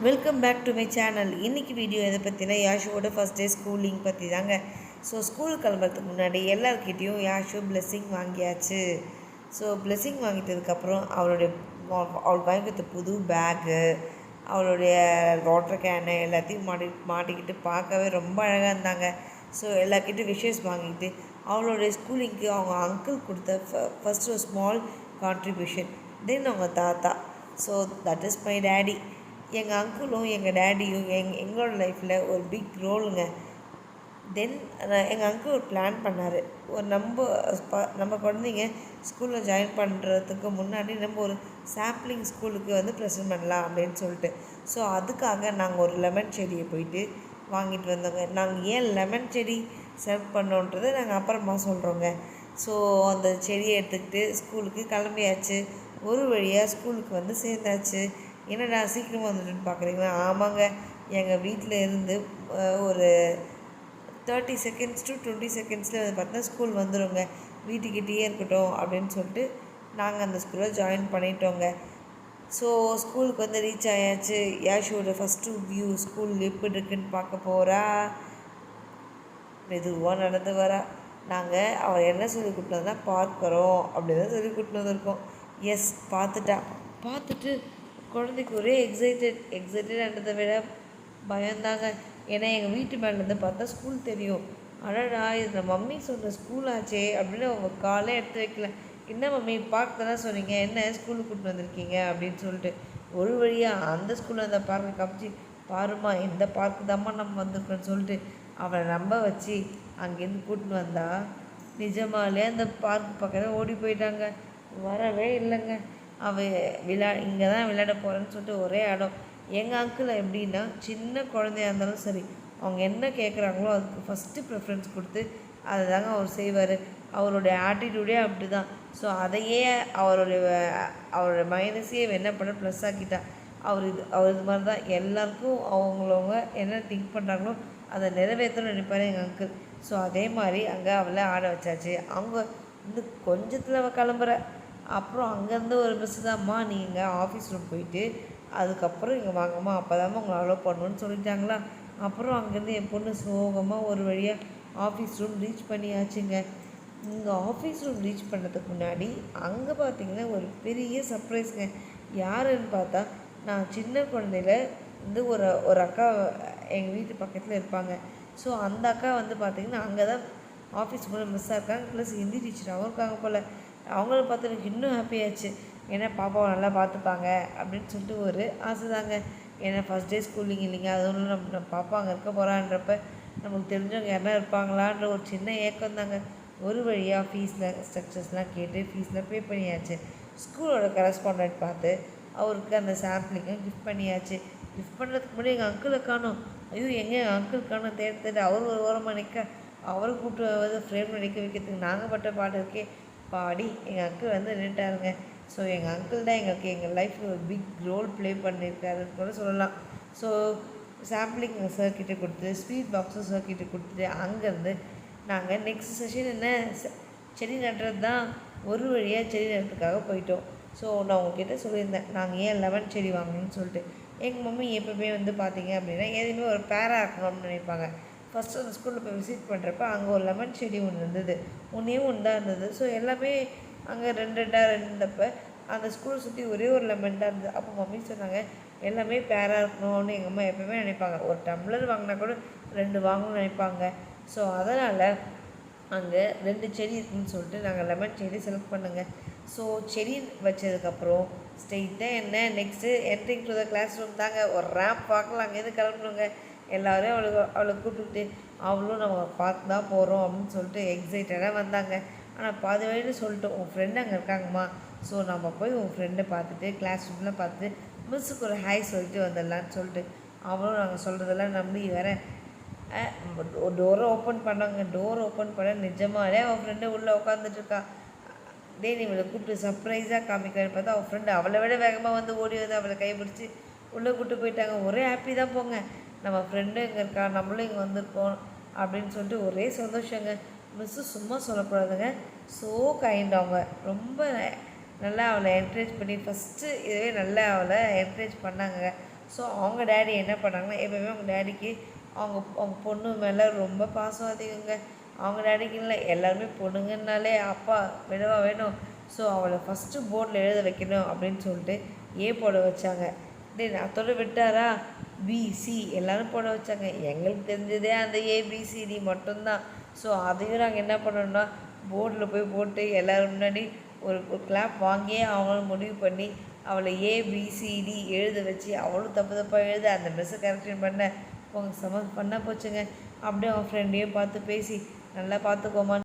Welcome back to my channel. இன்றைக்கி video எதை பற்றினா யாஷுவோட ஃபஸ்ட் டே ஸ்கூலிங் பற்றி தாங்க. ஸோ ஸ்கூல் கிளம்புறதுக்கு முன்னாடி எல்லாருக்கிட்டேயும் யாஷு பிளெஸ்ஸிங் வாங்கியாச்சு. ஸோ பிளெஸ்ஸிங் வாங்கிட்டதுக்கப்புறம் அவளுக்கு வாங்கி கொடுத்த புது பேக்கு, அவளுடைய வாட்டர் கேனு எல்லாத்தையும் மாட்டிக்கிட்டு பார்க்கவே ரொம்ப அழகாக இருந்தாங்க. ஸோ எல்லாருக்கிட்டையும் விஷஸ் வாங்கிட்டு அவளுடைய ஸ்கூலிங்க்கு அவங்க அங்கிள் கொடுத்த ஃபஸ்ட்டு ஒரு ஸ்மால் கான்ட்ரிபியூஷன், தென் அவங்க தாத்தா. So that is my daddy. எங்கள் அங்கிளும் எங்கள் டேடியும் எங்களோட லைஃப்பில் ஒரு பிக் ரோலுங்க. தென் எங்கள் அங்கிள் ஒரு பிளான் பண்ணார். ஒரு நம்ம குழந்தைங்க ஸ்கூலில் ஜாயின் பண்ணுறதுக்கு முன்னாடி நம்ம ஒரு சாம்பிளிங் ஸ்கூலுக்கு ப்ரெசென்ட் பண்ணலாம் அப்படின்னு சொல்லிட்டு. ஸோ அதுக்காக நாங்கள் ஒரு லெமன் செடியை போயிட்டு வாங்கிட்டு வந்தோங்க. நாங்கள் ஏன் லெமன் செடி செலக்ட் பண்ணோன்றதை நாங்கள் அப்புறமா சொல்கிறோங்க. ஸோ அந்த செடியை எடுத்துக்கிட்டு ஸ்கூலுக்கு கிளம்பியாச்சு. ஒரு வழியாக ஸ்கூலுக்கு சேர்ந்தாச்சு. என்னடா சீக்கிரமாக வந்துட்டுன்னு பார்க்குறீங்களா? ஆமாங்க, எங்கள் வீட்டில் இருந்து ஒரு 30 செகண்ட்ஸ் டு 20 செகண்ட்ஸில் பார்த்தா ஸ்கூல் வந்துடுங்க. வீட்டுக்கிட்டேயே இருக்கட்டும் அப்படின்னு சொல்லிட்டு நாங்கள் அந்த ஸ்கூலில் ஜாயின் பண்ணிட்டோங்க. ஸோ ஸ்கூலுக்கு ரீச் ஆயாச்சு. யாஷோட ஃபஸ்ட்டு வியூ ஸ்கூல் எப்படி இருக்குன்னு பார்க்க போகிறா. மெதுவாக நடந்து வரா. நாங்கள் அவள் என்ன சொல்லி கொடுத்தோம்னா பார்க்குறோம் அப்படின்னு தான் சொல்லி கொடுத்து வந்திருக்கோம். எஸ், பார்த்துட்டு குழந்தைக்கு ஒரே எக்ஸைட்டட்ன்றதை விட பயந்தாங்க. ஏன்னா எங்கள் வீட்டு மேலேருந்து பார்த்தா ஸ்கூல் தெரியும். அடடா, இது மம்மி சொன்ன ஸ்கூல் ஆச்சே அப்படின்னு அவங்க காலே எடுத்து வைக்கல. என்ன மம்மி பார்க்க தானே சொன்னீங்க, என்ன ஸ்கூலுக்கு கூப்பிட்டு வந்திருக்கீங்க அப்படின்னு சொல்லிட்டு ஒரு வழியாக அந்த ஸ்கூலில் அந்த பார்க்கை காமிச்சு, பாருமா இந்த பார்க்கு தாம்மா நம்ம வந்திருக்கோன்னு சொல்லிட்டு அவளை நம்ப வச்சு அங்கேருந்து கூட்டின்னு வந்தா. நிஜமாலே அந்த பார்க்கு பக்கத்தில் ஓடி போயிட்டாங்க. வரவே இல்லைங்க. இங்கே தான் விளையாட போகிறேன்னு சொல்லிட்டு ஒரே இடம். எங்கள் அங்கிள் எப்படின்னா, சின்ன குழந்தையா இருந்தாலும் சரி, அவங்க என்ன கேட்குறாங்களோ அதுக்கு ஃபஸ்ட்டு ப்ரிஃபரன்ஸ் கொடுத்து அதை தாங்க அவர் செய்வார். அவருடைய ஆட்டிடியூடே அப்படி தான். ஸோ அதையே அவருடைய மைனஸையே என்ன பண்ண ப்ளஸ் ஆக்கிட்டா. அவர் இது மாதிரி தான் எல்லாருக்கும் அவங்களவங்க என்ன திங்க் பண்ணுறாங்களோ அதை நிறைவேற்றணும்னு நினைப்பார் எங்கள் அங்கிள். ஸோ அதே மாதிரி அங்கே அவளை ஆட வச்சாச்சு. அவங்க கொஞ்சத்தில் அவள் கிளம்புற. அப்புறம் அங்கேருந்து ஒரு மிஸ்ஸு தான்மா, நீங்கள் ஆஃபீஸ் ரூம் போயிட்டு அதுக்கப்புறம் இங்கே வாங்கம்மா, அப்போ தான்மா உங்களை அலோவ் பண்ணுன்னு சொல்லிட்டாங்களா. அப்புறம் அங்கேருந்து என் பொண்ணு சோகமாக ஒரு வழியாக ஆஃபீஸ் ரூம் ரீச் பண்ணியாச்சுங்க. இங்கே ஆஃபீஸ் ரூம் ரீச் பண்ணுறதுக்கு முன்னாடி அங்கே பார்த்திங்கன்னா ஒரு பெரிய சர்ப்ரைஸுங்க. யாருன்னு பார்த்தா, நான் சின்ன குழந்தையில ஒரு அக்கா எங்கள் வீட்டு பக்கத்தில் இருப்பாங்க. ஸோ அந்த அக்கா பார்த்திங்கன்னா அங்கே தான் ஆஃபீஸ் போல மிஸ்ஸாக இருக்காங்க, ப்ளஸ் ஹிந்தி டீச்சராகவும் இருக்காங்க போல். அவங்கள பார்த்து எனக்கு இன்னும் ஹாப்பியாச்சு. ஏன்னா பாப்பாவை நல்லா பார்த்துப்பாங்க அப்படின்னு சொல்லிட்டு ஒரு ஆசை தாங்க. ஏன்னா ஃபஸ்ட் டே ஸ்கூலிங் இல்லைங்க, அதுவும் நம்ம பாப்பா அங்கே இருக்க போகிறான்றப்ப நமக்கு தெரிஞ்சவங்க யாரா இருப்பாங்களான்ற ஒரு சின்ன ஏக்கம் தாங்க. ஒரு வழியாக ஃபீஸில் ஸ்ட்ரக்சர்ஸ்லாம் கேட்டு ஃபீஸில் பே பண்ணியாச்சு. ஸ்கூலோட கரஸ்பாண்டன்ட் பார்த்து அவருக்கு அந்த சாம்பிளிங்கை கிஃப்ட் பண்ணியாச்சு. கிஃப்ட் பண்ணுறதுக்கு முன்னாடி எங்கள் அங்கிளை காணும். ஐயோ, எங்கள் அங்கிள் காணும் தேடி அவர் ஒரு ஓரமாக நிற்க, அவரை கூப்பிட்டு ஃப்ரேம் நடிக்க வைக்கிறதுக்கு நாங்கள் பட்ட பாட்டு இருக்கே பாடி எங்கள் அங்கிள் நின்றுட்டாருங்க. ஸோ எங்கள் அங்கிள் தான் எங்கள் லைஃப்பில் ஒரு பிக் ரோல் ப்ளே பண்ணியிருக்காருன்னு கூட சொல்லலாம். ஸோ சாம்பிளிங் சர்க்கிட்ட கொடுத்துட்டு ஸ்வீட் பாக்ஸும் சர்க்கிட்ட கொடுத்துட்டு அங்கேருந்து நாங்கள் நெக்ஸ்ட் செஷன் என்ன செடி நடுறது தான். ஒரு வழியாக செடி நடுறதுக்காக போயிட்டோம். ஸோ நான் உங்ககிட்ட சொல்லியிருந்தேன், நாங்கள் ஏன் லெமன் செடி வாங்கணும்னு சொல்லிட்டு. எங்கள் மம்மி எப்போவுமே பார்த்தீங்க அப்படின்னா எதுவுமே ஒரு பேராக இருக்கணும் அப்படின்னு நினைப்பாங்க. ஃபஸ்ட்டு அந்த ஸ்கூலில் போய் விசிட் பண்ணுறப்ப அங்கே ஒரு லெமன் செடி ஒன்று இருந்தது, ஒன்றே ஒன்று தான் இருந்தது. ஸோ எல்லாமே அங்கே ரெண்டாக இருந்தப்போ அந்த ஸ்கூலை சுற்றி ஒரே ஒரு லெமன் தான் இருந்தது. அப்போ மம்மி சொன்னாங்க, எல்லாமே பேராக இருக்கணும்னு எங்கள் அம்மா எப்போவுமே நினைப்பாங்க. ஒரு டம்ளர் வாங்கினா கூட 2 வாங்கணும்னு நினைப்பாங்க. ஸோ அதனால் அங்கே 2 செடி இருக்குதுன்னு சொல்லிட்டு நாங்கள் லெமன் செடி செலக்ட் பண்ணுங்க. ஸோ செடி வச்சதுக்கப்புறம் ஸ்ட்ரெயிட்டாக என்ன next entering to the class room தாங்க. ஒரு ரேம்ப் பார்க்கலாம், அங்கேருந்து கிளம்பணுங்க. எல்லோரும் அவளை கூப்பிட்டுக்கிட்டு அவளும் நம்ம பார்த்து தான் போகிறோம் அப்படின்னு சொல்லிட்டு எக்ஸைட்டடாக வந்தாங்க. ஆனால் பாதி வழின்னு சொல்லிட்டு உன் ஃப்ரெண்டு அங்கே இருக்காங்கம்மா, ஸோ நம்ம போய் உன் ஃப்ரெண்டை பார்த்துட்டு கிளாஸ் ரூமில் பார்த்துட்டு மிஸ்ஸுக்கு ஒரு ஹாய் சொல்லிட்டு வந்துடலான்னு சொல்லிட்டு அவளும் நாங்கள் சொல்கிறதெல்லாம் நம்பி வேறு டோரை ஓப்பன் பண்ணாங்க. டோர் ஓப்பன் பண்ண நிஜமாலே அவள் ஃப்ரெண்டு உள்ளே உட்காந்துட்ருக்கா. டே, நீ இவளை கூப்பிட்டு சர்ப்ரைஸாக காமிக்கிறேன்னு பார்த்தா அவள் ஃப்ரெண்டு அவளை விட வேகமாக ஓடி அவளை கைப்பிடிச்சி உள்ளே கூப்பிட்டு போயிட்டாங்க. ஒரே ஹாப்பி தான் போங்க, நம்ம ஃப்ரெண்டும் இங்கே இருக்கா, நம்மளும் இங்கே வந்திருக்கோம் அப்படின்னு சொல்லிட்டு ஒரே சந்தோஷங்க. மிஸ்ஸு சும்மா சொல்லக்கூடாதுங்க, ஸோ கைண்ட். அவங்க ரொம்ப நல்லா அவளை என்கரேஜ் பண்ணி ஃபஸ்ட்டு இதுவே நல்லா அவளை என்கரேஜ் பண்ணாங்க. ஸோ அவங்க டேடி என்ன பண்ணாங்கன்னா, எப்போயுமே அவங்க டேடிக்கு அவங்க பொண்ணு மேலே ரொம்ப பாசம் அதிகங்க. அவங்க டேடிக்கு இல்லை, எல்லாருமே பொண்ணுங்கன்னாலே அப்பா விடவா வேணும். ஸோ அவளை ஃபஸ்ட்டு போர்டில் எழுத வைக்கணும் அப்படின்னு சொல்லிட்டு ஏ போட வச்சாங்க. அதோட விட்டாரா, பிசி எல்லோரும் போட வச்சாங்க. எங்களுக்கு தெரிஞ்சதே அந்த ஏபிசிடி மட்டும்தான். ஸோ அதையும் நாங்கள் என்ன பண்ணோம்னா போர்டில் போய் போட்டு எல்லோரும் முன்னாடி ஒரு கிளாப் வாங்கியே அவங்களும் முடிவு பண்ணி அவளை ஏபிசிடி எழுத வச்சு, அவளும் தப்பு தப்பாக எழுத அந்த மிஸ்ஸை கரெக்ஷன் பண்ண அவங்க பண்ண போச்சுங்க. அப்படியே அவன் ஃப்ரெண்டையும் பார்த்து பேசி நல்லா பார்த்துக்கோமா